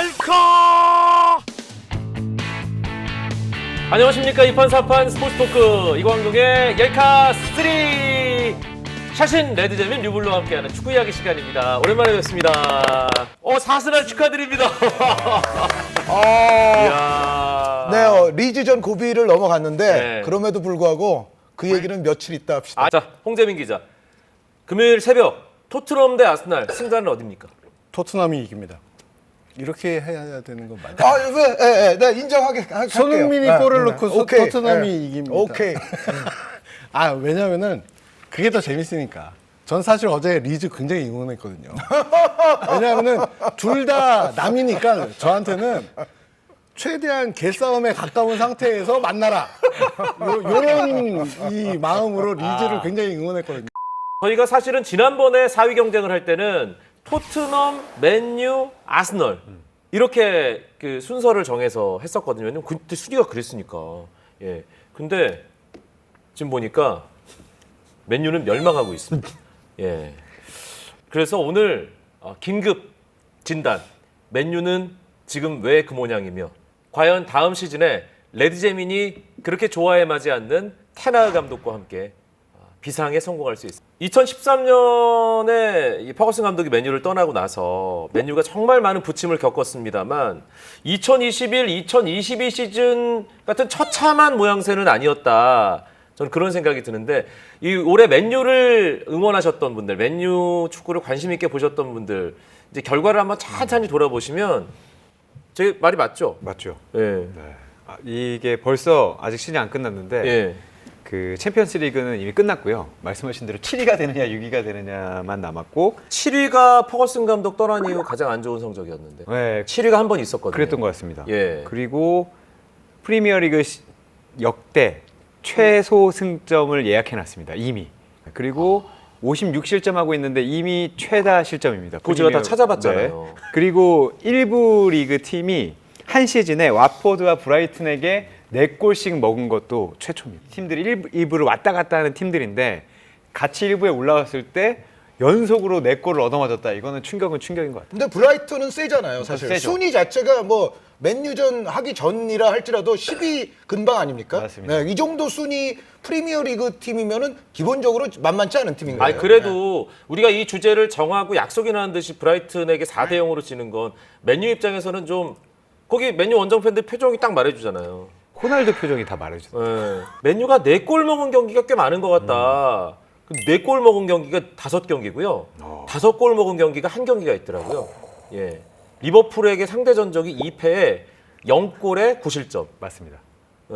옐카! 안녕하십니까. 2판 4판 스포츠 토크 이광동의 옐카 3 샤신 레드제민 류블루와 함께하는 축구 이야기 시간입니다. 오랜만에 뵙습니다. 사스날 축하드립니다. 이야. 네, 리즈전 고비를 넘어갔는데 네. 그럼에도 불구하고 그 얘기는 며칠 있다 합시다. 자, 홍재민 기자. 금요일 새벽 토트넘 대 아스날 승자는 어디입니까? 토트넘이 이깁니다. 이렇게 해야 되는 건 맞아요. 네, 인정하게 할게요. 손흥민이 네, 골을 네. 넣고 오케이. 토트넘이 네. 이깁니다. 오케이. 왜냐면은 그게 더 재밌으니까. 전 사실 어제 리즈 굉장히 응원했거든요. 왜냐면은 둘 다 남이니까 저한테는 최대한 개싸움에 가까운 상태에서 만나라. 요런 이 마음으로 리즈를 굉장히 응원했거든요. 저희가 사실은 지난번에 4위 경쟁을 할 때는 토트넘, 맨유, 아스널 이렇게 그 순서를 정해서 했었거든요. 왜냐면 그때 순위가 그랬으니까. 예. 근데 지금 보니까 맨유는 멸망하고 있습니다. 예. 그래서 오늘 긴급 진단. 맨유는 지금 왜 그 모양이며 과연 다음 시즌에 레드제민이 그렇게 좋아해 마지 않는 테나흐 감독과 함께 비상에 성공할 수 있습니다. 2013년에 퍼거슨 감독이 맨유를 떠나고 나서 맨유가 정말 많은 부침을 겪었습니다만 2021, 2022 시즌 같은 처참한 모양새는 아니었다. 저는 그런 생각이 드는데 이 올해 맨유를 응원하셨던 분들, 맨유 축구를 관심 있게 보셨던 분들 이제 결과를 한번 찬찬히 돌아보시면 제 말이 맞죠? 맞죠. 예. 네. 이게 벌써 아직 시즌이 안 끝났는데 예. 그 챔피언스리그는 이미 끝났고요. 말씀하신 대로 7위가 되느냐 6위가 되느냐만 남았고 7위가 퍼거슨 감독 떠난 이후 가장 안 좋은 성적이었는데 네, 7위가 한 번 있었거든요. 그랬던 것 같습니다. 예. 그리고 프리미어리그 역대 최소 승점을 예약해놨습니다. 이미. 그리고 56실점하고 있는데 이미 최다 실점입니다. 제가 다 찾아봤잖아요. 네. 그리고 1부 리그 팀이 한 시즌에 왓포드와 브라이튼에게 4골씩 먹은 것도 최초입니다. 팀들이 1부를 왔다 갔다 하는 팀들인데 같이 1부에 올라갔을 때 연속으로 4골을 얻어맞았다. 이거는 충격인 것 같아요. 근데 브라이턴은 세잖아요, 사실. 세죠. 순위 자체가 뭐 맨유전 하기 전이라 할지라도 10위 근방 아닙니까? 맞습니다. 네, 이 정도 순위 프리미어리그 팀이면은 기본적으로 만만치 않은 팀인 거예요. 아니 그래도 우리가 이 주제를 정하고 약속이 나는 듯이 브라이튼에게 4대 0으로 지는 건 맨유 입장에서는 좀 거기 맨유 원정 팬들 표정이 딱 말해주잖아요. 호날두 표정이 다 말해주죠. 예. 맨유가 4골 먹은 경기가 꽤 많은 것 같다. 4골 먹은 경기가 5경기고요. 5골 먹은 경기가 1경기가 있더라고요. 예. 리버풀에게 상대 전적이 2패에 0골에 9실점. 맞습니다. 예.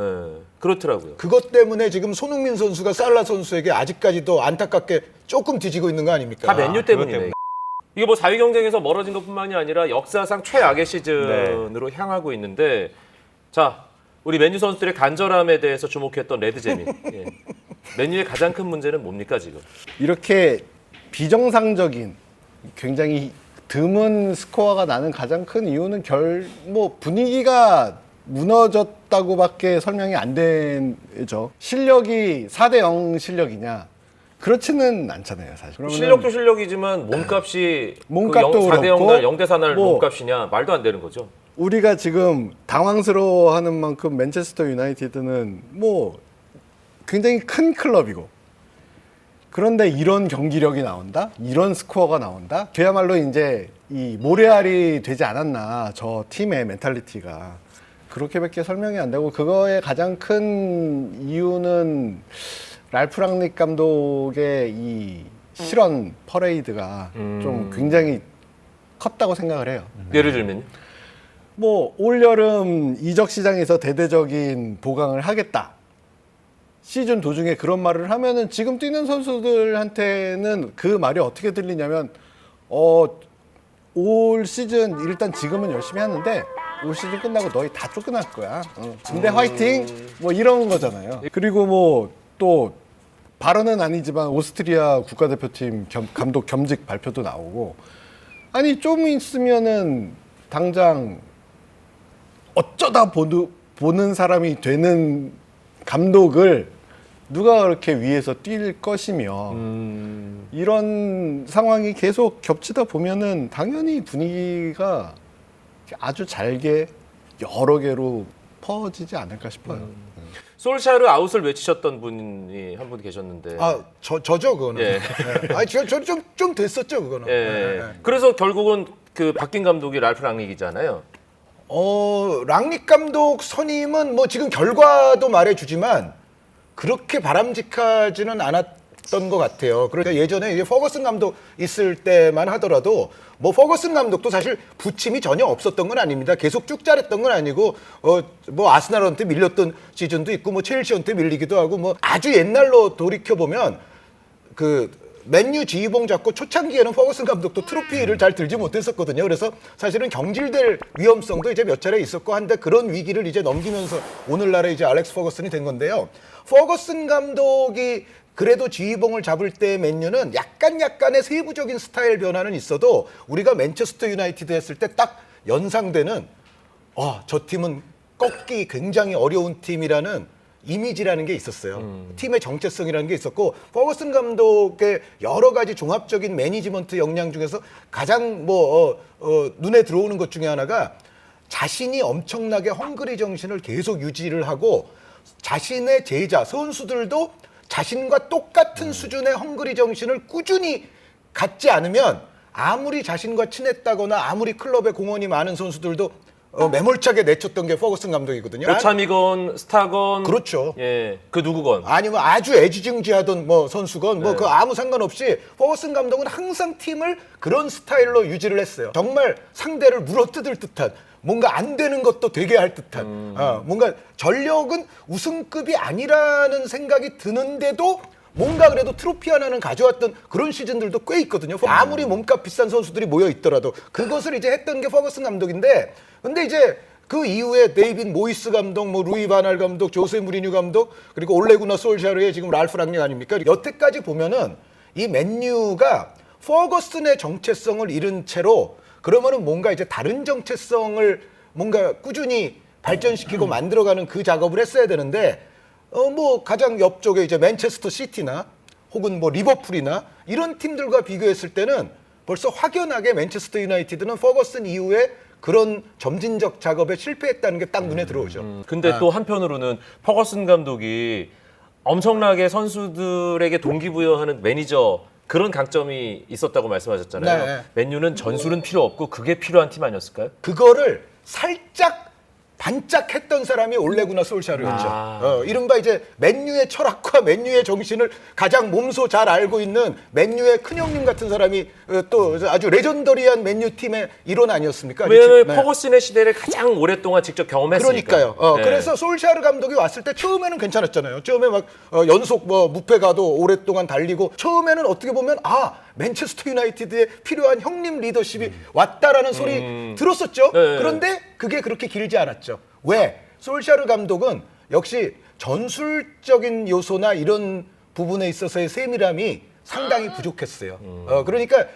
그렇더라고요. 그것 때문에 지금 손흥민 선수가 살라 선수에게 아직까지도 안타깝게 조금 뒤지고 있는 거 아닙니까? 다 맨유 때문이네. 때문에. 이게 뭐 4위 경쟁에서 멀어진 것뿐만이 아니라 역사상 최악의 시즌으로 향하고 있는데 자 우리 맨유 선수들의 간절함에 대해서 주목했던 레드제민. 예. 맨유의 가장 큰 문제는 뭡니까 지금? 이렇게 비정상적인 굉장히 드문 스코어가 나는 가장 큰 이유는 분위기가 무너졌다고밖에 설명이 안 되죠. 실력이 4대 0 실력이냐? 그렇지는 않잖아요, 사실. 그러면은 실력도 실력이지만 몸값이 몸값도 4대 0날 그렇고 0대 4날 뭐 몸값이냐 말도 안 되는 거죠. 우리가 지금 당황스러워하는 만큼 맨체스터 유나이티드는 뭐 굉장히 큰 클럽이고 그런데 이런 경기력이 나온다? 이런 스코어가 나온다? 그야말로 이제 이 모래알이 되지 않았나 저 팀의 멘탈리티가 그렇게밖에 설명이 안 되고 그거의 가장 큰 이유는 랄프 랑닉 감독의 이 실언 퍼레이드가 좀 굉장히 컸다고 생각을 해요. 예를 들면요. 뭐 올여름 이적 시장에서 대대적인 보강을 하겠다. 시즌 도중에 그런 말을 하면은 지금 뛰는 선수들한테는 그 말이 어떻게 들리냐면 올 시즌 일단 지금은 열심히 하는데 올 시즌 끝나고 너희 다 쫓겨날 거야. 근데 화이팅 뭐 이런 거잖아요. 그리고 뭐 또 발언은 아니지만 오스트리아 국가대표팀 감독 겸직 발표도 나오고 아니 좀 있으면은 당장 어쩌다 보는 사람이 되는 감독을 누가 그렇게 위에서 뛸 것이며 이런 상황이 계속 겹치다 보면은 당연히 분위기가 아주 잘게 여러 개로 퍼지지 않을까 싶어요. 솔샤르 아웃을 외치셨던 분이 한 분 계셨는데. 저죠 그거는. 예. 좀 됐었죠 그거는. 예. 그래서 결국은 그 바뀐 감독이 랄프 랑닉이잖아요. 랑닉 감독 선임은 뭐 지금 결과도 말해주지만 그렇게 바람직하지는 않았던 것 같아요. 그러니까 예전에 이제 퍼거슨 감독 있을 때만 하더라도 뭐 퍼거슨 감독도 사실 부침이 전혀 없었던 건 아닙니다. 계속 쭉 잘했던 건 아니고 뭐 아스날한테 밀렸던 시즌도 있고 뭐 첼시한테 밀리기도 하고 뭐 아주 옛날로 돌이켜 보면 그 맨유 지휘봉 잡고 초창기에는 퍼거슨 감독도 트로피를 잘 들지 못했었거든요. 그래서 사실은 경질될 위험성도 이제 몇 차례 있었고 한데 그런 위기를 이제 넘기면서 오늘날의 이제 알렉스 퍼거슨이 된 건데요. 퍼거슨 감독이 그래도 지휘봉을 잡을 때 맨유는 약간의 세부적인 스타일 변화는 있어도 우리가 맨체스터 유나이티드 했을 때 딱 연상되는 저 팀은 꺾기 굉장히 어려운 팀이라는 이미지라는 게 있었어요. 팀의 정체성이라는 게 있었고 퍼거슨 감독의 여러 가지 종합적인 매니지먼트 역량 중에서 가장 눈에 들어오는 것 중에 하나가 자신이 엄청나게 헝그리 정신을 계속 유지를 하고 자신의 제자 선수들도 자신과 똑같은 수준의 헝그리 정신을 꾸준히 갖지 않으면 아무리 자신과 친했다거나 아무리 클럽에 공헌이 많은 선수들도 매몰차게 내쳤던 게 퍼거슨 감독이거든요. 요참이건 스타건 그렇죠. 예, 그 누구건 아니면 아주 애지중지하던 뭐 선수건 뭐 그 아무 상관없이 퍼거슨 감독은 항상 팀을 그런 스타일로 유지를 했어요. 정말 상대를 물어뜯을 듯한 뭔가 안 되는 것도 되게 할 듯한 뭔가 전력은 우승급이 아니라는 생각이 드는데도 뭔가 그래도 트로피 하나는 가져왔던 그런 시즌들도 꽤 있거든요. 아무리 몸값 비싼 선수들이 모여 있더라도 그것을 이제 했던 게 퍼거슨 감독인데 근데 이제 그 이후에 데이빗 모이스 감독, 뭐 루이 바날 감독, 조세 무리뉴 감독 그리고 올레구나 솔샤르의 지금 랄프 랑닉 아닙니까? 여태까지 보면은 이 맨유가 퍼거슨의 정체성을 잃은 채로 그러면은 뭔가 이제 다른 정체성을 뭔가 꾸준히 발전시키고 만들어가는 그 작업을 했어야 되는데 뭐 가장 옆쪽에 이제 맨체스터 시티나 혹은 뭐 리버풀이나 이런 팀들과 비교했을 때는 벌써 확연하게 맨체스터 유나이티드는 퍼거슨 이후에 그런 점진적 작업에 실패했다는 게 딱 눈에 들어오죠. 근데 또 한편으로는 퍼거슨 감독이 엄청나게 선수들에게 동기부여하는 매니저 그런 강점이 있었다고 말씀하셨잖아요. 네. 맨유는 전술은 필요 없고 그게 필요한 팀 아니었을까요? 그거를 살짝 반짝했던 사람이 올레구나 솔샤르였죠. 이른바 이제 맨유의 철학과 맨유의 정신을 가장 몸소 잘 알고 있는 맨유의 큰형님 같은 사람이 또 아주 레전더리한 맨유 팀의 일원 아니었습니까? 왜냐하면 네. 퍼거슨의 시대를 가장 오랫동안 직접 경험했으니까. 그러니까요. 네. 그래서 솔샤르 감독이 왔을 때 처음에는 괜찮았잖아요. 처음에 막 연속 뭐 무패 가도 오랫동안 달리고 처음에는 어떻게 보면 맨체스터 유나이티드에 필요한 형님 리더십이 왔다라는 소리 들었었죠. 네. 그런데 그게 그렇게 길지 않았죠. 왜? 솔샤르 감독은 역시 전술적인 요소나 이런 부분에 있어서의 세밀함이 상당히 부족했어요. 그러니까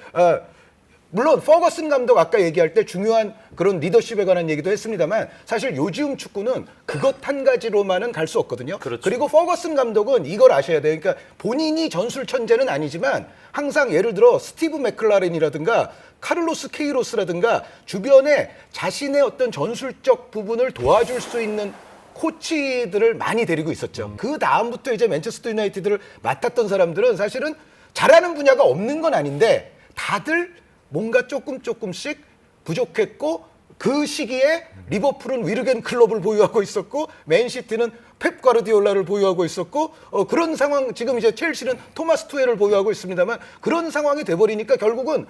물론 퍼거슨 감독 아까 얘기할 때 중요한 그런 리더십에 관한 얘기도 했습니다만 사실 요즘 축구는 그것 한 가지로만은 갈 수 없거든요. 그렇죠. 그리고 퍼거슨 감독은 이걸 아셔야 돼요. 그러니까 본인이 전술 천재는 아니지만 항상 예를 들어 스티브 맥클라렌이라든가 카를로스 케이로스라든가 주변에 자신의 어떤 전술적 부분을 도와줄 수 있는 코치들을 많이 데리고 있었죠. 그 다음부터 이제 맨체스터 유나이티드를 맡았던 사람들은 사실은 잘하는 분야가 없는 건 아닌데 다들 뭔가 조금씩 부족했고 그 시기에 리버풀은 위르겐 클럽을 보유하고 있었고 맨시티는 펩 과르디올라를 보유하고 있었고 그런 상황 지금 이제 첼시는 토마스 투헬을 보유하고 있습니다만 그런 상황이 돼버리니까 결국은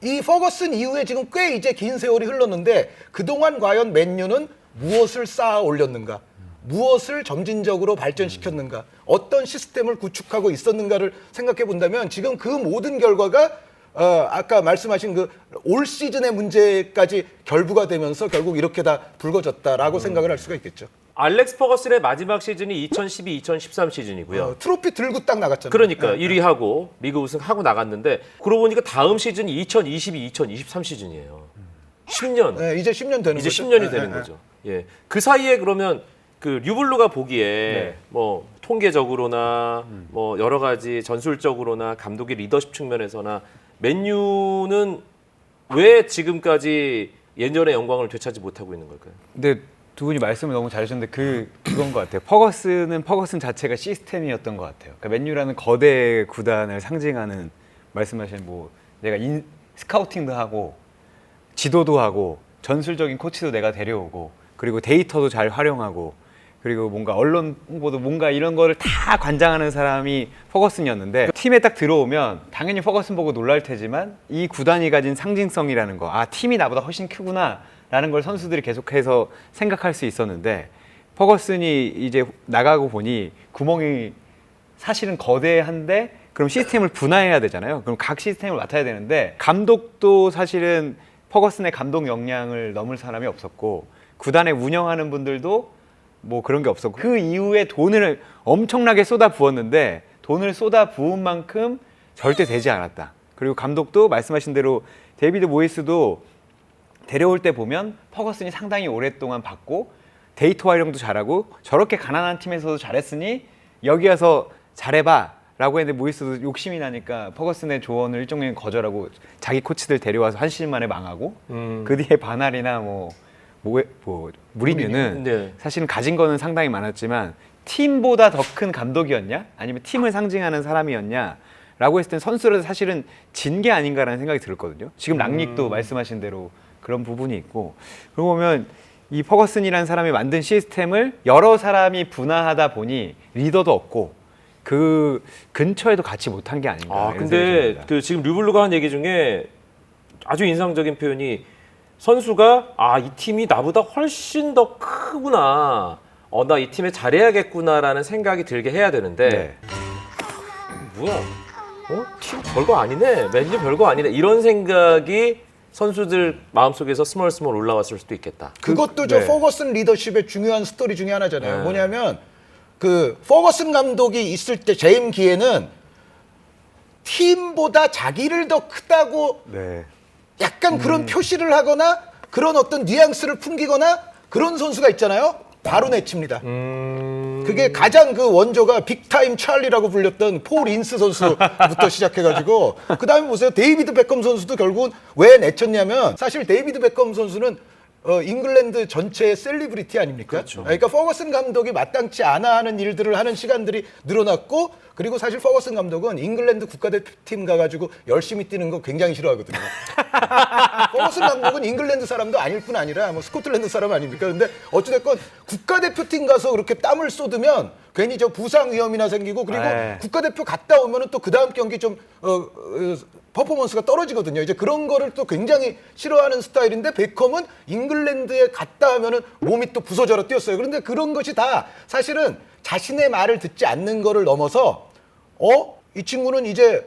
이 퍼거슨 이후에 지금 꽤 이제 긴 세월이 흘렀는데 그동안 과연 맨유는 무엇을 쌓아 올렸는가 무엇을 점진적으로 발전시켰는가 어떤 시스템을 구축하고 있었는가를 생각해 본다면 지금 그 모든 결과가 아까 말씀하신 그 올 시즌의 문제까지 결부가 되면서 결국 이렇게 다 불거졌다라고 생각을 할 수가 있겠죠. 알렉스 퍼거슨의 마지막 시즌이 2012-2013 시즌이고요. 트로피 들고 딱 나갔잖아요. 그러니까 1위 하고 리그 우승하고 나갔는데 그러고 보니까 다음 시즌이 2022-2023 시즌이에요. 10년. 네, 이제 10년 되는 이제 거죠. 10년이 되는 거죠. 예. 그 사이에 그러면 그 류블루가 보기에 뭐 통계적으로나 뭐 여러 가지 전술적으로나 감독의 리더십 측면에서나 맨유는 왜 지금까지 예전의 영광을 되찾지 못하고 있는 걸까요? 근데 두 분이 말씀을 너무 잘하셨는데 그건 것 같아요. 퍼거슨 자체가 시스템이었던 것 같아요. 그러니까 맨유라는 거대 구단을 상징하는 말씀하신 뭐 내가 스카우팅도 하고 지도도 하고 전술적인 코치도 내가 데려오고 그리고 데이터도 잘 활용하고 그리고 뭔가 언론 홍보도 뭔가 이런 거를 다 관장하는 사람이 퍼거슨이었는데 팀에 딱 들어오면 당연히 퍼거슨 보고 놀랄 테지만 이 구단이 가진 상징성이라는 거, 아 팀이 나보다 훨씬 크구나 라는 걸 선수들이 계속해서 생각할 수 있었는데 퍼거슨이 이제 나가고 보니 구멍이 사실은 거대한데 그럼 시스템을 분화해야 되잖아요. 그럼 각 시스템을 맡아야 되는데 감독도 사실은 퍼거슨의 감독 역량을 넘을 사람이 없었고 구단에 운영하는 분들도 뭐 그런 게 없었고 그 이후에 돈을 엄청나게 쏟아 부었는데 돈을 쏟아 부은 만큼 절대 되지 않았다. 그리고 감독도 말씀하신 대로 데이비드 모이스도 데려올 때 보면 퍼거슨이 상당히 오랫동안 받고 데이터 활용도 잘하고 저렇게 가난한 팀에서도 잘했으니 여기 와서 잘해봐 라고 했는데 모이스도 욕심이 나니까 퍼거슨의 조언을 일종의 거절하고 자기 코치들 데려와서 한 시즌 만에 망하고 그 뒤에 바날이나 무리뉴는 네. 사실은 가진 거는 상당히 많았지만 팀보다 더 큰 감독이었냐? 아니면 팀을 상징하는 사람이었냐? 라고 했을 땐 선수를 사실은 진 게 아닌가라는 생각이 들었거든요. 지금 랑닉도 말씀하신 대로 그런 부분이 있고 그러고 보면 이 퍼거슨이라는 사람이 만든 시스템을 여러 사람이 분화하다 보니 리더도 없고 그 근처에도 같이 못한 게 아닌가. 아, 이런 생각이 근데 듭니다. 그 지금 류블루가 한 얘기 중에 아주 인상적인 표현이 선수가 이 팀이 나보다 훨씬 더 크구나. 나 이 팀에 잘해야겠구나라는 생각이 들게 해야 되는데 네. 뭐야? 팀 별거 아니네. 맨유 별거 아니네. 이런 생각이 선수들 마음속에서 스멀스멀 올라왔을 수도 있겠다. 그것도 저 네. 퍼거슨 리더십의 중요한 스토리 중에 하나잖아요. 네. 뭐냐면 그 퍼거슨 감독이 있을 때 재임 기에는 팀보다 자기를 더 크다고 네. 약간 그런 표시를 하거나 그런 어떤 뉘앙스를 풍기거나 그런 선수가 있잖아요. 바로 내칩니다. 그게 가장 그 원조가 빅타임 찰리라고 불렸던 폴 인스 선수부터 시작해가지고 그 다음에 보세요. 데이비드 베컴 선수도 결국은 왜 내쳤냐면 사실 데이비드 베컴 선수는 잉글랜드 전체의 셀리브리티 아닙니까? 그렇죠. 그러니까 퍼거슨 감독이 마땅치 않아 하는 일들을 하는 시간들이 늘어났고 그리고 사실 퍼거슨 감독은 잉글랜드 국가대표팀 가가지고 열심히 뛰는 거 굉장히 싫어하거든요. 퍼거슨 감독은 잉글랜드 사람도 아닐 뿐 아니라 뭐 스코틀랜드 사람 아닙니까? 근데 어찌됐건 국가대표팀 가서 그렇게 땀을 쏟으면 괜히 저 부상 위험이나 생기고 그리고 네. 국가대표 갔다 오면은 또 그 다음 경기 좀 퍼포먼스가 떨어지거든요. 이제 그런 거를 또 굉장히 싫어하는 스타일인데 베컴은 잉글랜드에 갔다 하면은 몸이 또 부서져라 뛰었어요. 그런데 그런 것이 다 사실은 자신의 말을 듣지 않는 거를 넘어서 이 친구는 이제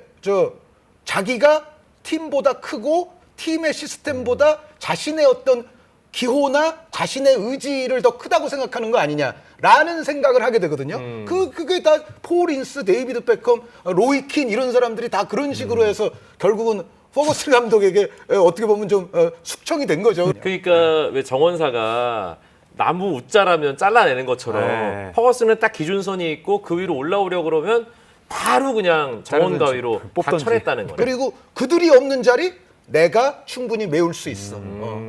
자기가 팀보다 크고 팀의 시스템보다 자신의 어떤 기호나 자신의 의지를 더 크다고 생각하는 거 아니냐라는 생각을 하게 되거든요. 그게 다 폴 인스, 데이비드 베컴, 로이 킨 이런 사람들이 다 그런 식으로 해서 결국은 퍼거슨 감독에게 어떻게 보면 좀 숙청이 된 거죠. 그러니까 왜 정원사가 나무 웃자라면 잘라내는 것처럼 네. 퍼거슨은 딱 기준선이 있고 그 위로 올라오려고 그러면 바로 그냥 정원 가위로 다 뽑던지. 쳐냈다는 거예요. 그리고 그들이 없는 자리 내가 충분히 메울 수 있어.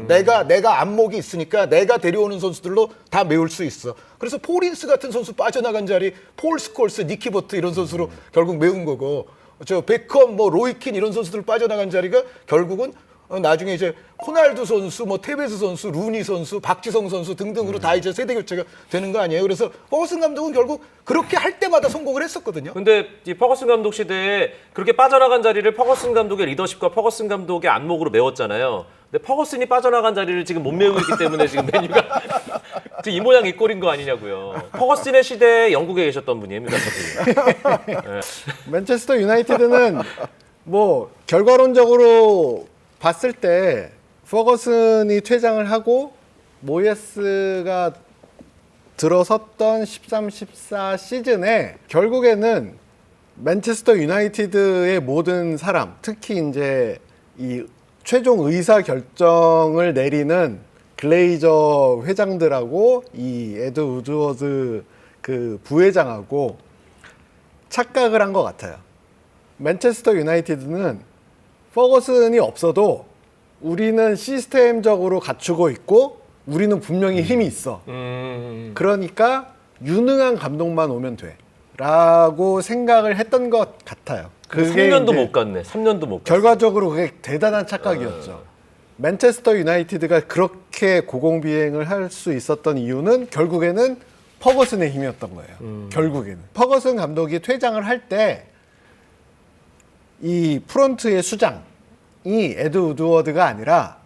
내가 안목이 있으니까 내가 데려오는 선수들로 다 메울 수 있어. 그래서 폴 인스 같은 선수 빠져나간 자리 폴 스콜스, 니키 버트 이런 선수로 결국 메운 거고 저 베컴, 로이킨 이런 선수들 빠져나간 자리가 결국은 나중에 이제 호날두 선수, 테베스 선수, 루니 선수, 박지성 선수 등등으로 다 이제 세대 교체가 되는 거 아니에요. 그래서 퍼거슨 감독은 결국 그렇게 할 때마다 성공을 했었거든요. 근데 이 퍼거슨 감독 시대에 그렇게 빠져나간 자리를 퍼거슨 감독의 리더십과 퍼거슨 감독의 안목으로 메웠잖아요. 근데 퍼거슨이 빠져나간 자리를 지금 못 메우고 있기 때문에 지금 메뉴가 지금 이 모양 이 꼴인 거 아니냐고요. 퍼거슨의 시대에 영국에 계셨던 분입니다. 맨체스터 유나이티드는 뭐 결과론적으로 봤을 때 퍼거슨이 퇴장을 하고 모예스가 들어섰던 13-14 시즌에 결국에는 맨체스터 유나이티드의 모든 사람, 특히 이제 이 최종 의사 결정을 내리는 글레이저 회장들하고 이 에드 우드워드 그 부회장하고 착각을 한 것 같아요. 맨체스터 유나이티드는 퍼거슨이 없어도 우리는 시스템적으로 갖추고 있고 우리는 분명히 힘이 있어. 그러니까 유능한 감독만 오면 돼. 라고 생각을 했던 것 같아요. 그게 3년도 이제 못 갔네. 3년도 못 갔어. 결과적으로 그게 대단한 착각이었죠. 맨체스터 유나이티드가 그렇게 고공비행을 할 수 있었던 이유는 결국에는 퍼거슨의 힘이었던 거예요. 결국에는. 퍼거슨 감독이 퇴장을 할 때 이 프론트의 수장이 에드 우드워드가 아니라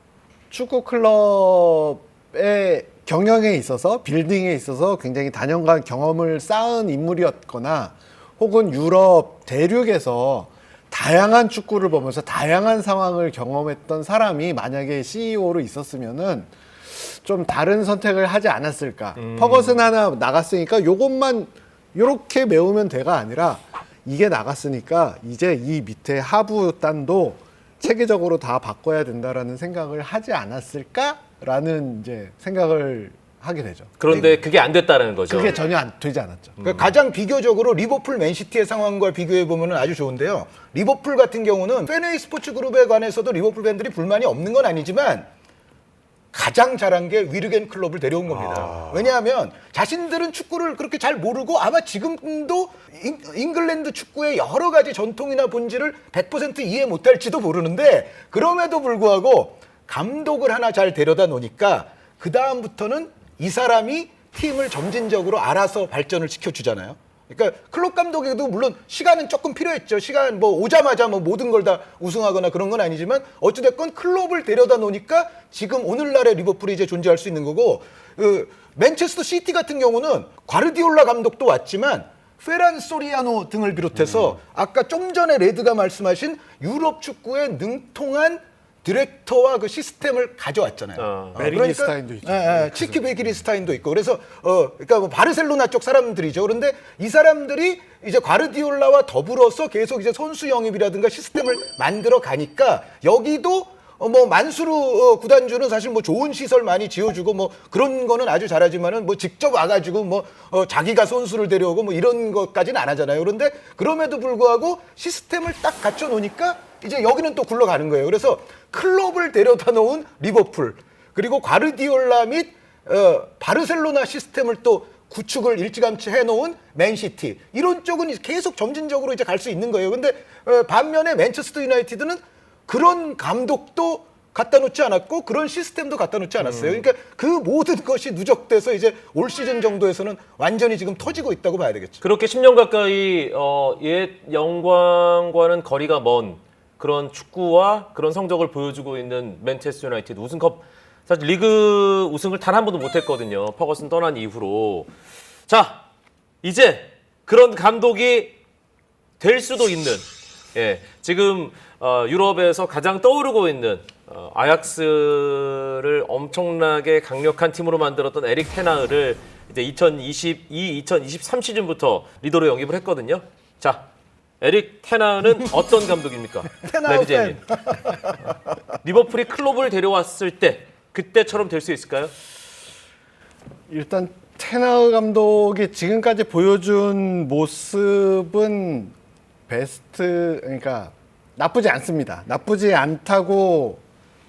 축구 클럽의 경영에 있어서 빌딩에 있어서 굉장히 다년간 경험을 쌓은 인물이었거나 혹은 유럽 대륙에서 다양한 축구를 보면서 다양한 상황을 경험했던 사람이 만약에 CEO로 있었으면은 좀 다른 선택을 하지 않았을까. 퍼거슨 하나 나갔으니까 요것만 요렇게 메우면 돼가 아니라 이게 나갔으니까 이제 이 밑에 하부 단도 체계적으로 다 바꿔야 된다라는 생각을 하지 않았을까라는 이제 생각을 하게 되죠. 그런데 그게 안 됐다는 거죠. 그게 전혀 되지 않았죠. 그러니까 가장 비교적으로 리버풀 맨시티의 상황과 비교해 보면 아주 좋은데요. 리버풀 같은 경우는 팬웨이 스포츠 그룹에 관해서도 리버풀 팬들이 불만이 없는 건 아니지만 가장 잘한 게 위르겐 클럽을 데려온 겁니다. 왜냐하면 자신들은 축구를 그렇게 잘 모르고 아마 지금도 잉글랜드 축구의 여러 가지 전통이나 본질을 100% 이해 못할지도 모르는데 그럼에도 불구하고 감독을 하나 잘 데려다 놓으니까 그 다음부터는 이 사람이 팀을 점진적으로 알아서 발전을 시켜주잖아요. 그러니까 클롭 감독에도 물론 시간은 조금 필요했죠. 시간 뭐 오자마자 뭐 모든 걸 다 우승하거나 그런 건 아니지만 어찌됐건 클롭을 데려다 놓으니까 지금 오늘날의 리버풀이 이제 존재할 수 있는 거고 맨체스터 시티 같은 경우는 과르디올라 감독도 왔지만 페란 소리아노 등을 비롯해서 아까 좀 전에 레드가 말씀하신 유럽 축구에 능통한 디렉터와 그 시스템을 가져왔잖아요. 베리기스타인도 있죠. 치키 베기리스타인도 있고 그래서 그러니까 뭐 바르셀로나 쪽 사람들이죠. 그런데 이 사람들이 이제 과르디올라와 더불어서 계속 이제 선수 영입이라든가 시스템을 만들어 가니까 여기도 뭐 만수르 구단주는 사실 뭐 좋은 시설 많이 지어주고 뭐 그런 거는 아주 잘하지만은 뭐 직접 와가지고 뭐 자기가 선수를 데려오고 뭐 이런 것까지는 안 하잖아요. 그런데 그럼에도 불구하고 시스템을 딱 갖춰 놓으니까 이제 여기는 또 굴러가는 거예요. 그래서 클럽을 데려다 놓은 리버풀 그리고 과르디올라 및 바르셀로나 시스템을 또 구축을 일찌감치 해놓은 맨시티 이런 쪽은 계속 점진적으로 이제 갈 수 있는 거예요. 근데 반면에 맨체스터 유나이티드는 그런 감독도 갖다 놓지 않았고 그런 시스템도 갖다 놓지 않았어요. 그러니까 그 모든 것이 누적돼서 이제 올 시즌 정도에서는 완전히 지금 터지고 있다고 봐야 되겠죠. 그렇게 10년 가까이 옛 영광과는 거리가 먼 그런 축구와 그런 성적을 보여주고 있는 맨체스터 유나이티드 우승컵 사실 리그 우승을 단 한 번도 못했거든요. 퍼거슨 떠난 이후로. 자 이제 그런 감독이 될 수도 있는 지금 유럽에서 가장 떠오르고 있는 아약스를 엄청나게 강력한 팀으로 만들었던 에릭 테나흐를 이제 2022-2023 시즌부터 리더로 영입을 했거든요. 자, 에릭 테나흐는 어떤 감독입니까? 테나흐 레디제님. 리버풀이 클롭을 데려왔을 때 그때처럼 될 수 있을까요? 일단 테나흐 감독이 지금까지 보여준 모습은 베스트 그러니까 나쁘지 않습니다. 나쁘지 않다고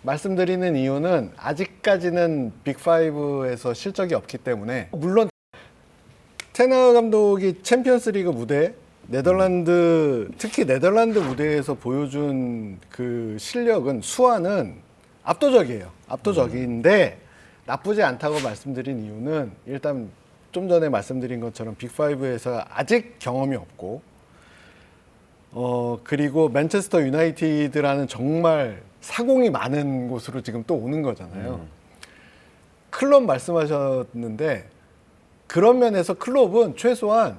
말씀드리는 이유는 아직까지는 빅5에서 실적이 없기 때문에 물론 테나흐 감독이 챔피언스리그 무대 네덜란드 특히 네덜란드 무대에서 보여준 그 실력은 수완은 압도적이에요. 압도적인데 나쁘지 않다고 말씀드린 이유는 일단 좀 전에 말씀드린 것처럼 빅5에서 아직 경험이 없고 그리고 맨체스터 유나이티드라는 정말 사공이 많은 곳으로 지금 또 오는 거잖아요. 클럽 말씀하셨는데 그런 면에서 클럽은 최소한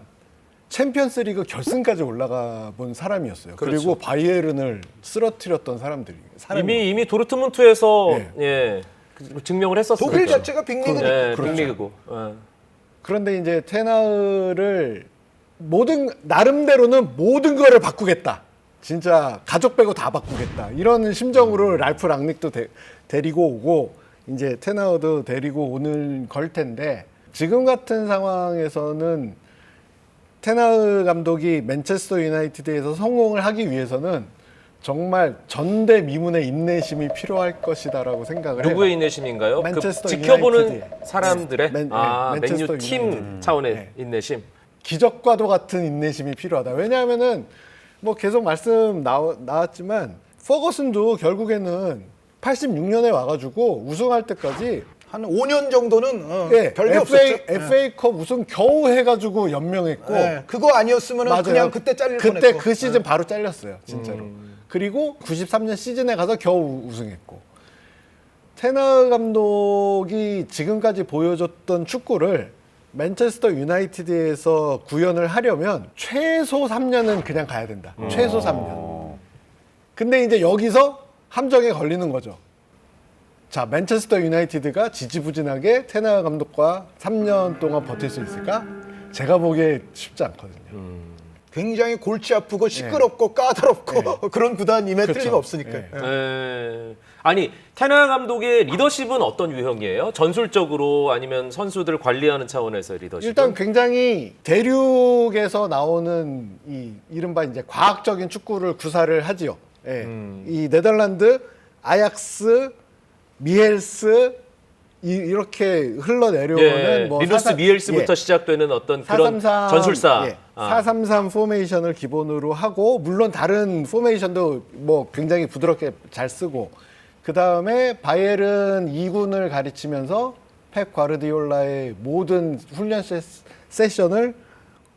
챔피언스리그 결승까지 올라가 본 사람이었어요. 그렇죠. 그리고 바이에른을 쓰러뜨렸던 사람들이 이미 도르트문트에서 예. 증명을 했었어요. 독일 자체가 빅리그니까. 네, 그렇죠. 빅리그고. 그런데 이제 테나흐를 나름대로는 모든 거를 바꾸겠다. 진짜 가족 빼고 다 바꾸겠다. 이런 심정으로 랄프 랑닉도 데리고 오고 이제 테나흐도 데리고 오는 걸 텐데 지금 같은 상황에서는 테나흐 감독이 맨체스터 유나이티드에서 성공을 하기 위해서는 정말 전대미문의 인내심이 필요할 것이다라고 생각을 해요. 누구의 인내심인가요? 그 맨체스터 지켜보는 유나이티드의. 사람들의 맨체스터 맨유 팀 유나이티드. 차원의 네. 인내심. 기적과도 같은 인내심이 필요하다. 왜냐하면은 뭐 계속 말씀 나왔지만 퍼거슨도 결국에는 86년에 와가지고 우승할 때까지 한 5년 정도는 예, 별게 없었죠. FA컵 우승 겨우 해가지고 연명했고 예, 그거 아니었으면 맞아요. 그냥 그때 잘릴 그때 뻔했고. 그 시즌 바로 잘렸어요, 진짜로. 그리고 93년 시즌에 가서 겨우 우승했고. 테너 감독이 지금까지 보여줬던 축구를 맨체스터 유나이티드에서 구현을 하려면 최소 3년은 그냥 가야 된다. 최소 3년. 근데 이제 여기서 함정에 걸리는 거죠. 자, 맨체스터 유나이티드가 지지부진하게 테너 감독과 3년 동안 버틸 수 있을까? 제가 보기에 쉽지 않거든요. 굉장히 골치 아프고 시끄럽고 까다롭고 그런 구단임에 그렇죠. 틀리가 없으니까요. 예. 에... 아니 테너 감독의 리더십은 어떤 유형이에요? 전술적으로 아니면 선수들 관리하는 차원에서의 리더십? 일단 굉장히 대륙에서 나오는 이 이른바 이제 과학적인 축구를 구사를 하지요. 예. 이 네덜란드, 아약스, 미헬스 이렇게 흘러내려오는 뭐 리누스 미헬스부터 시작되는 어떤 그런 433, 전술사. 예. 433 포메이션을 기본으로 하고 물론 다른 포메이션도 뭐 굉장히 부드럽게 잘 쓰고 그 다음에 바이에른 2군을 가르치면서 펩 과르디올라의 모든 훈련 세션을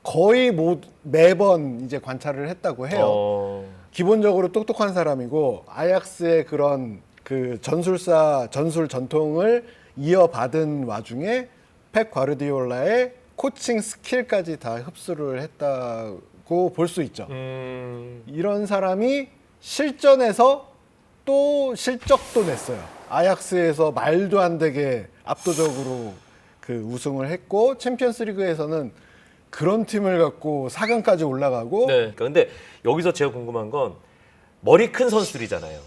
거의 매번 이제 관찰을 했다고 해요. 기본적으로 똑똑한 사람이고 아약스의 그런 그 전술 전통을 이어받은 와중에 펩 과르디올라의 코칭 스킬까지 다 흡수를 했다고 볼 수 있죠. 이런 사람이 실전에서 또 실적도 냈어요. 아약스에서 말도 안 되게 압도적으로 그 우승을 했고 챔피언스리그에서는 그런 팀을 갖고 4강까지 올라가고. 네. 근데 여기서 제가 궁금한 건 머리 큰 선수들이잖아요.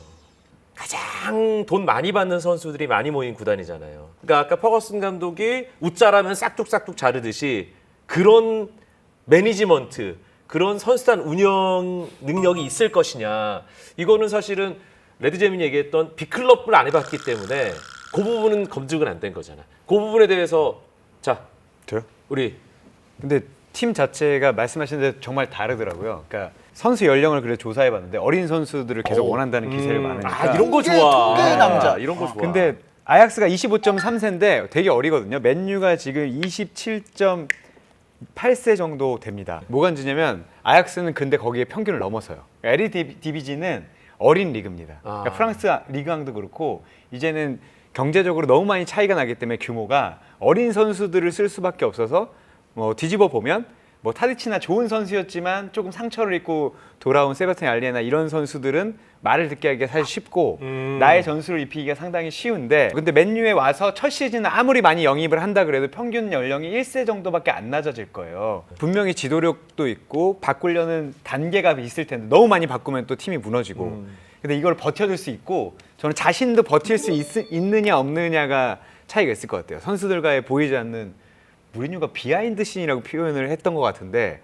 가장 돈 많이 받는 선수들이 많이 모인 구단이잖아요. 그러니까 아까 퍼거슨 감독이 웃자라면 싹둑싹둑 자르듯이 그런 매니지먼트, 그런 선수단 운영 능력이 있을 것이냐. 이거는 사실은 레드제민이 얘기했던 빅클럽을 안 해봤기 때문에 그 부분은 검증은 안 된 거잖아. 그 부분에 대해서 자, 저요? 우리 근데 팀 자체가 말씀하신 대로 정말 다르더라고요. 그러니까 선수 연령을 그래 조사해봤는데 어린 선수들을 계속 원한다는 기세를 많으니까. 아, 이런 거 좋아. 통계 남자. 이런 거 좋아. 근데 아약스가 25.3세인데 되게 어리거든요. 맨유가 지금 27.8세 정도 됩니다. 뭐가 문제냐면 아약스는 근데 거기에 평균을 넘어서요. 에리디비지는 어린 리그입니다. 그러니까 프랑스 리그왕도 그렇고 이제는 경제적으로 너무 많이 차이가 나기 때문에 규모가 어린 선수들을 쓸 수밖에 없어서 뭐 뒤집어 보면 뭐 타디치나 좋은 선수였지만 조금 상처를 입고 돌아온 세바스찬 알리에나 이런 선수들은 말을 듣게 하기가 사실 쉽고 나의 전술을 입히기가 상당히 쉬운데 근데 맨유에 와서 첫 시즌 아무리 많이 영입을 한다 그래도 평균 연령이 1세 정도밖에 안 낮아질 거예요. 분명히 지도력도 있고 바꾸려는 단계가 있을 텐데 너무 많이 바꾸면 또 팀이 무너지고 근데 이걸 버텨줄 수 있고 저는 자신도 버틸 수 있느냐 없느냐가 차이가 있을 것 같아요. 선수들과의 보이지 않는 무리뉴가 비하인드 씬이라고 표현을 했던 것 같은데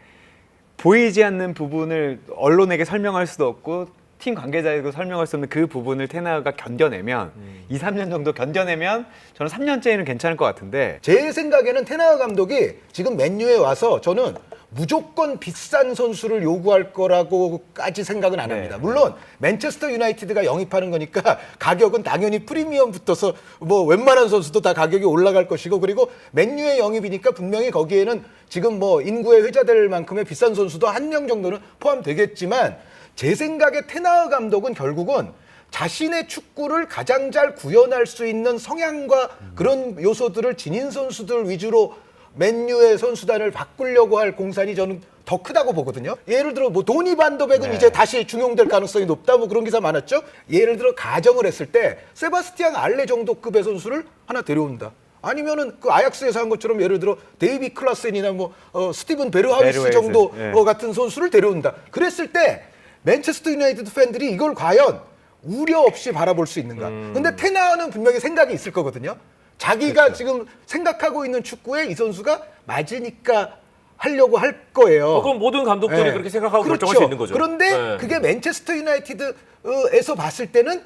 보이지 않는 부분을 언론에게 설명할 수도 없고 팀 관계자에게도 설명할 수 없는 그 부분을 테나가 견뎌내면 2, 3년 정도 견뎌내면 저는 3년째는 괜찮을 것 같은데 제 생각에는 테너 감독이 지금 맨유에 와서 저는 무조건 비싼 선수를 요구할 거라고까지 생각은 안 합니다. 물론 맨체스터 유나이티드가 영입하는 거니까 가격은 당연히 프리미엄 붙어서 뭐 웬만한 선수도 다 가격이 올라갈 것이고 그리고 맨유의 영입이니까 분명히 거기에는 지금 뭐 인구에 회자될 만큼의 비싼 선수도 한 명 정도는 포함되겠지만 제 생각에 테너 감독은 결국은 자신의 축구를 가장 잘 구현할 수 있는 성향과 그런 요소들을 지닌 선수들 위주로 맨유의 선수단을 바꾸려고 할 공산이 저는 더 크다고 보거든요. 예를 들어 뭐 도니 반더백은 이제 다시 중용될 가능성이 높다 뭐 그런 기사 많았죠. 예를 들어 가정을 했을 때 세바스티안 알레 정도 급의 선수를 하나 데려온다. 아니면은 그 아약스에서 한 것처럼 예를 들어 데이비 클라센이나 뭐 스티븐 베르하우스 정도 같은 선수를 데려온다. 그랬을 때 맨체스터 유나이티드 팬들이 이걸 과연 우려 없이 바라볼 수 있는가. 근데 테나는 분명히 생각이 있을 거거든요. 자기가 지금 생각하고 있는 축구에 이 선수가 맞으니까 하려고 할 거예요. 그럼 모든 감독들이 네. 그렇게 생각하고 그렇죠. 결정할 수 있는 거죠. 그런데 네. 그게 맨체스터 유나이티드에서 봤을 때는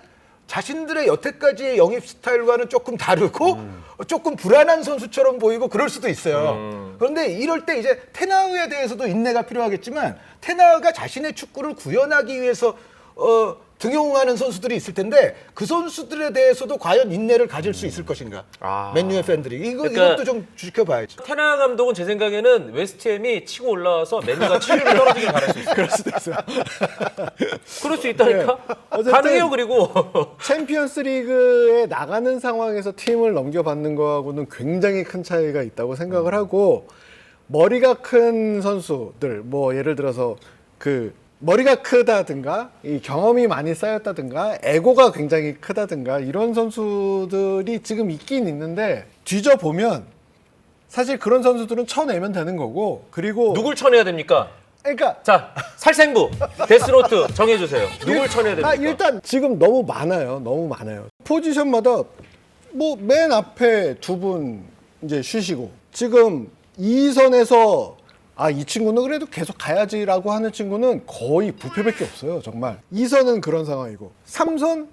자신들의 여태까지의 영입 스타일과는 조금 다르고 조금 불안한 선수처럼 보이고 그럴 수도 있어요. 그런데 이럴 때 이제 테나우에 대해서도 인내가 필요하겠지만 테나우가 자신의 축구를 구현하기 위해서 등용하는 선수들이 있을 텐데 그 선수들에 대해서도 과연 인내를 가질 수 있을 것인가? 맨유의 팬들이 그러니까 이것도 좀 지켜봐야죠. 테나 감독은 제 생각에는 웨스트햄이 치고 올라와서 맨유가 7위로 떨어지길 바랄 수 있어요. 그럴 수도 있어요. 그럴 수 있다니까. 네. 어쨌든 가능해요. 그리고 챔피언스 리그에 나가는 상황에서 팀을 넘겨받는 거하고는 굉장히 큰 차이가 있다고 생각을 하고 머리가 큰 선수들 뭐 예를 들어서 그 머리가 크다든가 이 경험이 많이 쌓였다든가 에고가 굉장히 크다든가 이런 선수들이 지금 있긴 있는데 뒤져보면 사실 그런 선수들은 쳐내면 되는 거고 그리고 누굴 쳐내야 됩니까? 그러니까 자, 살생부 데스노트 정해주세요. 누굴 쳐내야 됩니까? 일단 지금 너무 많아요. 포지션마다 뭐 맨 앞에 두 분 이제 쉬시고 지금 2선에서 이 친구는 그래도 계속 가야지라고 하는 친구는 거의 부패밖에 없어요. 정말 2선은 그런 상황이고 3선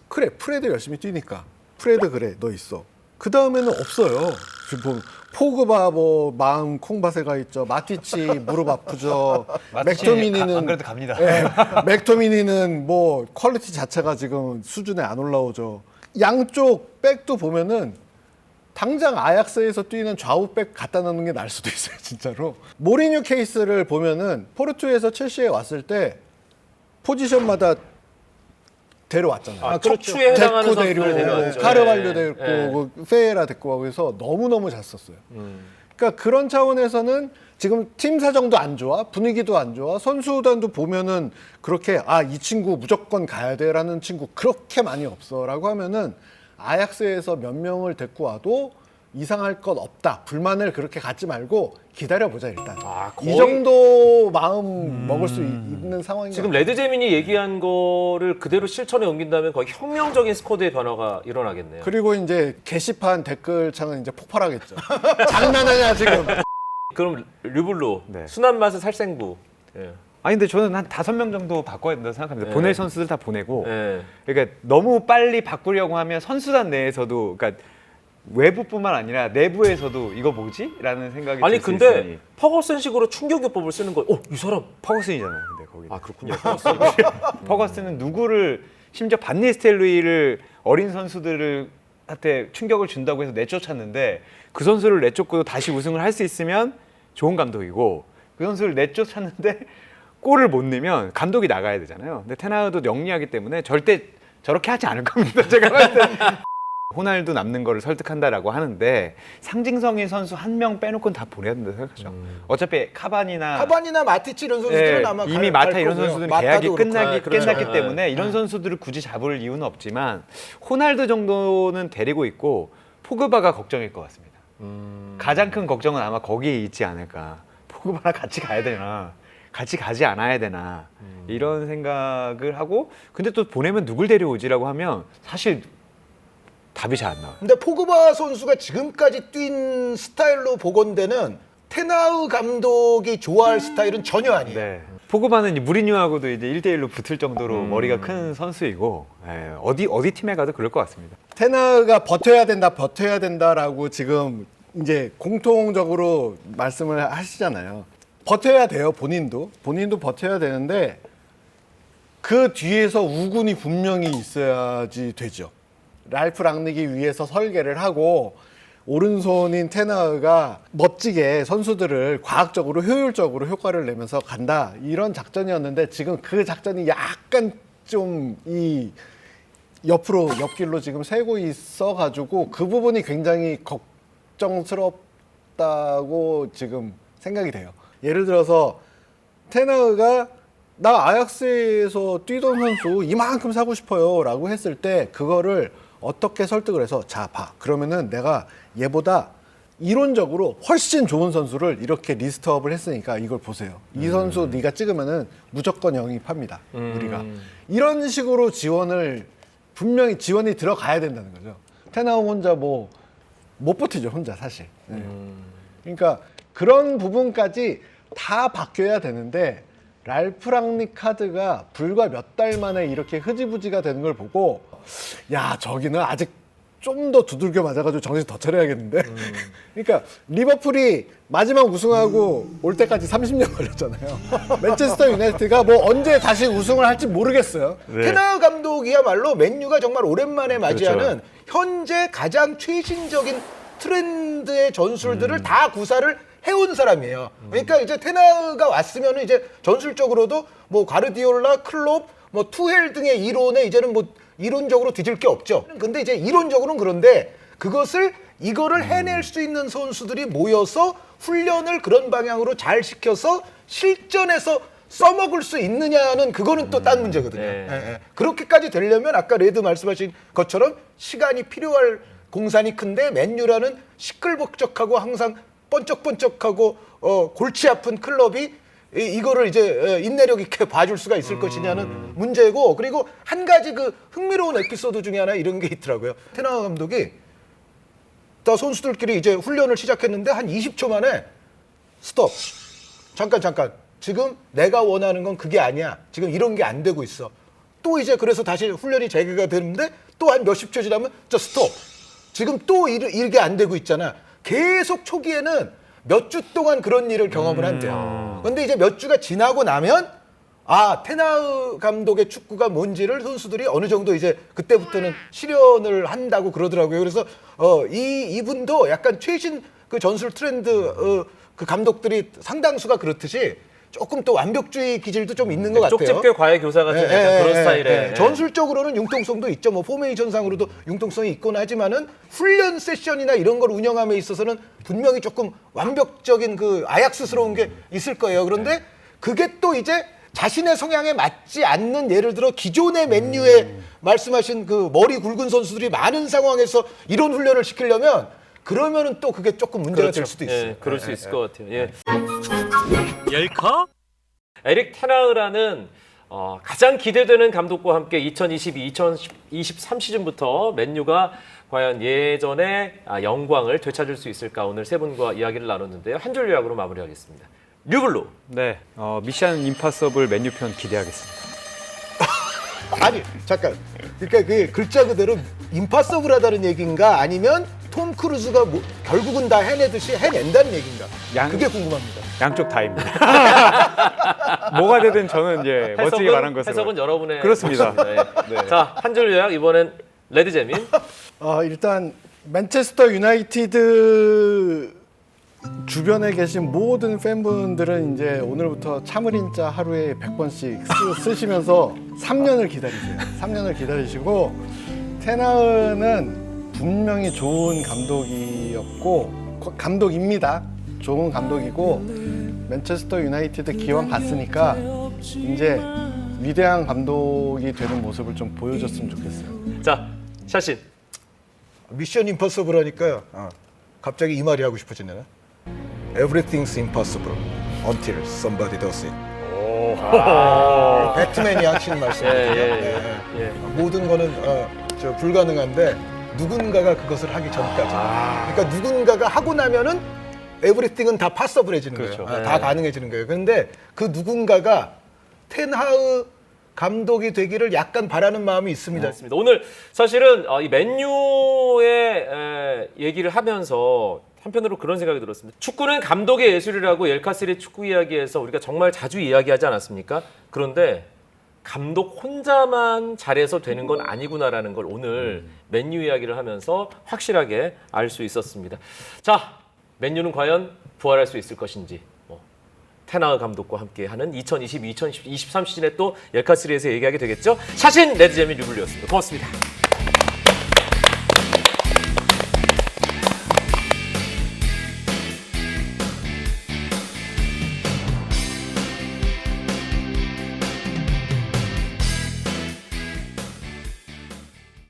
그래 프레드 열심히 뛰니까 프레드 그래 너 있어. 그 다음에는 없어요. 지금 포그바 뭐 마음 콩밭에 가 있죠. 마티치 무릎 아프죠. 맥토미니는 안 그래도 갑니다. 예, 맥토미니는 뭐 퀄리티 자체가 지금 수준에 안 올라오죠. 양쪽 백도 보면은 당장 아약스에서 뛰는 좌우 백 갖다 놓는 게 나을 수도 있어요, 진짜로. 모리뉴 케이스를 보면은 포르투에서 첼시에 왔을 때 포지션마다 데려왔잖아요. 척추에 해당하는 데코 선수를 데리고 데려왔죠. 카르발료 예. 데리고 예. 그 페에라 데리고 하고 해서 너무너무 잘 썼어요. 그러니까 그런 차원에서는 지금 팀 사정도 안 좋아, 분위기도 안 좋아, 선수단도 보면은 그렇게 이 친구 무조건 가야 돼라는 친구 그렇게 많이 없어라고 하면은 아약스에서 몇 명을 데리고 와도 이상할 것 없다. 불만을 그렇게 갖지 말고 기다려보자 일단. 거의- 이 정도 마음 먹을 수 있는 상황인 지금 것 같아요. 레드제민이 얘기한 거를 그대로 실천에 옮긴다면 거의 혁명적인 스쿼드의 변화가 일어나겠네요. 그리고 이제 게시판 댓글창은 이제 폭발하겠죠. 장난하냐 지금. 그럼 르블로 네. 순한 맛의 살생부. 예. 아니 근데 저는 한 5명 정도 바꿔야 된다고 생각합니다. 네. 보낼 선수들 다 보내고 예. 그러니까 너무 빨리 바꾸려고 하면 선수단 내에서도 그러니까 외부뿐만 아니라 내부에서도 이거 뭐지? 라는 생각이 아니 들 수 근데 있으니 퍼거슨식으로 충격요법을 쓰는 거. 이 사람. 퍼거슨이잖아요. 근데 거기 그렇군요. 퍼거슨은 누구를 심지어 반니스텔루이를 어린 선수들을 한테 충격을 준다고 해서 내쫓았는데 그 선수를 내쫓고 다시 우승을 할 수 있으면 좋은 감독이고 그 선수를 내쫓았는데 골을 못 넣으면 감독이 나가야 되잖아요. 근데 테나우도 영리하기 때문에 절대 저렇게 하지 않을 겁니다. 제가 봤을 때 호날두 남는 거를 설득한다라고 하는데 상징성인 선수 한 명 빼놓고는 다 보내야 된다고 생각하죠. 어차피 카바니나 마티치 이런 선수들은 예, 아마 이미 갈 마타 이런 거고요. 선수들은 마타도 계약이 그렇고. 끝났기 그렇죠. 때문에 이런 선수들을 굳이 잡을 이유는 없지만 호날두 정도는 데리고 있고 포그바가 걱정일 것 같습니다. 가장 큰 걱정은 아마 거기에 있지 않을까. 포그바랑 같이 가야 되나 같이 가지 않아야 되나 이런 생각을 하고 근데 또 보내면 누굴 데려오지라고 하면 사실 답이 잘 안 나와요. 근데 포그바 선수가 지금까지 뛴 스타일로 보건대는 테나우 감독이 좋아할 스타일은 전혀 아니에요. 네. 포그바는 이제 무리뉴하고도 이제 1대1로 붙을 정도로 머리가 큰 선수이고 예, 어디 팀에 가도 그럴 것 같습니다. 테나가 버텨야 된다라고 지금 이제 공통적으로 말씀을 하시잖아요. 버텨야 돼요, 본인도 버텨야 되는데 그 뒤에서 우군이 분명히 있어야지 되죠. 랄프 랑닉이 위해서 설계를 하고 오른손인 테나가 멋지게 선수들을 과학적으로 효율적으로 효과를 내면서 간다 이런 작전이었는데 지금 그 작전이 약간 좀 이 옆길로 지금 새고 있어 가지고 그 부분이 굉장히 걱정스럽다고 지금 생각이 돼요. 예를 들어서 테나가 나 아약스에서 뛰던 선수 이만큼 사고 싶어요 라고 했을 때 그거를 어떻게 설득을 해서 자 봐 그러면은 내가 얘보다 이론적으로 훨씬 좋은 선수를 이렇게 리스트업을 했으니까 이걸 보세요. 이 선수 네가 찍으면은 무조건 영입합니다. 우리가 이런 식으로 분명히 지원이 들어가야 된다는 거죠. 테나우 혼자 뭐 못 버티죠 혼자 사실. 네. 그러니까 그런 부분까지 다 바뀌어야 되는데 랄프 랑닉 카드가 불과 몇 달 만에 이렇게 흐지부지가 되는 걸 보고 야 저기는 아직 좀 더 두들겨 맞아가지고 정신 더 차려야겠는데. 그러니까 리버풀이 마지막 우승하고 올 때까지 30년 걸렸잖아요. 맨체스터 유나이티드가 뭐 언제 다시 우승을 할지 모르겠어요. 테너 감독이야말로 맨유가 정말 오랜만에 맞이하는 현재 가장 최신적인 트렌드의 전술들을 다 구사를 해온 사람이에요. 그러니까 이제 테너가 왔으면 이제 전술적으로도 뭐 가르디올라, 클롭, 뭐 투헬 등의 이론에 이제는 뭐 이론적으로 뒤질 게 없죠. 근데 이제 이론적으로는 그런데 이거를 해낼 수 있는 선수들이 모여서 훈련을 그런 방향으로 잘 시켜서 실전에서 써먹을 수 있느냐는 그거는 또 딴 문제거든요. 네. 예, 예. 그렇게까지 되려면 아까 레드 말씀하신 것처럼 시간이 필요할 공산이 큰데 맨유라는 시끌벅적하고 항상 번쩍번쩍하고 골치 아픈 클럽이 이거를 이제 인내력 있게 봐줄 수가 있을 것이냐는 문제고, 그리고 한 가지 그 흥미로운 에피소드 중에 하나 이런 게 있더라고요. 테너 감독이 다 선수들끼리 이제 훈련을 시작했는데 한 20초 만에 스톱. 잠깐. 지금 내가 원하는 건 그게 아니야. 지금 이런 게 안 되고 있어. 또 이제 그래서 다시 훈련이 재개가 되는데 또 한 몇십 초 지나면 저 스톱. 지금 또 이게 안 되고 있잖아. 계속 초기에는 몇 주 동안 그런 일을 경험을 한대요. 근데 이제 몇 주가 지나고 나면 테나우 감독의 축구가 뭔지를 선수들이 어느 정도 이제 그때부터는 실현을 한다고 그러더라고요. 그래서 이분도 약간 최신 그 전술 트렌드 그 감독들이 상당수가 그렇듯이 조금 또 완벽주의 기질도 좀 있는 것 같아요. 쪽집게 과외 교사 같은 약간 그런 스타일의. 전술적으로는 융통성도 있죠. 뭐 포메이션상으로도 융통성이 있곤 하지만은 훈련 세션이나 이런 걸 운영함에 있어서는 분명히 조금 완벽적인 그 아약스스러운 게 있을 거예요. 그런데 그게 또 이제 자신의 성향에 맞지 않는, 예를 들어 기존의 맨유에 말씀하신 그 머리 굵은 선수들이 많은 상황에서 이런 훈련을 시키려면 그러면은 또 그게 조금 문제가 될 수도 있어요. 예, 그럴 수 있을 것 같아요. 예. 열카? 에릭 테나흐라는 가장 기대되는 감독과 함께 2022-2023 시즌부터 맨유가 과연 예전의 영광을 되찾을 수 있을까, 오늘 세 분과 이야기를 나눴는데요. 한 줄 요약으로 마무리하겠습니다. 류블루. 네, 미션 임파서블 맨유 편 기대하겠습니다. 아니 잠깐, 그러니까 그게 글자 그대로 임파서블하다는 얘기인가, 아니면 톰 크루즈가 뭐 결국은 다 해내듯이 해낸다는 얘기인가? 그게 궁금합니다. 양쪽 다입니다. 뭐가 되든 저는 이제 멋지게 말한 것으로. 해석은 여러분의 그렇습니다. 몫입니다. 예. 자, 한 줄 요약, 이번엔 레드재민. 일단 맨체스터 유나이티드 주변에 계신 모든 팬분들은 이제 오늘부터 참을인자 하루에 100번씩 쓰시면서 3년을 기다리세요. 3년을 기다리시고, 테나흐는 분명히 좋은 감독입니다. 좋은 감독이고, 맨체스터 유나이티드 기왕 갔으니까 이제 위대한 감독이 되는 모습을 좀 보여줬으면 좋겠어요. 자, 샤신. 미션 임파서블 하니까요. 갑자기 이 말이 하고 싶어지네요. Everything's impossible until somebody does it. 배트맨이 하시는 말씀이거든요. 예. 모든 거는 불가능한데 누군가가 그것을 하기 전까지. 그러니까 누군가가 하고 나면은 everything은 다 possible해지는 그렇죠. 거예요. 네. 다 가능해지는 거예요. 그런데 그 누군가가 텐하흐 감독이 되기를 약간 바라는 마음이 있습니다. 맞습니다. 오늘 사실은 이 맨유의 얘기를 하면서 한편으로 그런 생각이 들었습니다. 축구는 감독의 예술이라고 엘카스리 축구 이야기에서 우리가 정말 자주 이야기하지 않았습니까? 그런데 감독 혼자만 잘해서 되는 건 아니구나라는 걸 오늘 맨유 이야기를 하면서 확실하게 알 수 있었습니다. 자, 맨유는 과연 부활할 수 있을 것인지, 테나흐 감독과 함께하는 2022-2023 시즌에 또 엘카스리에서 얘기하게 되겠죠. 샤신 레드재민 류블리였습니다. 고맙습니다.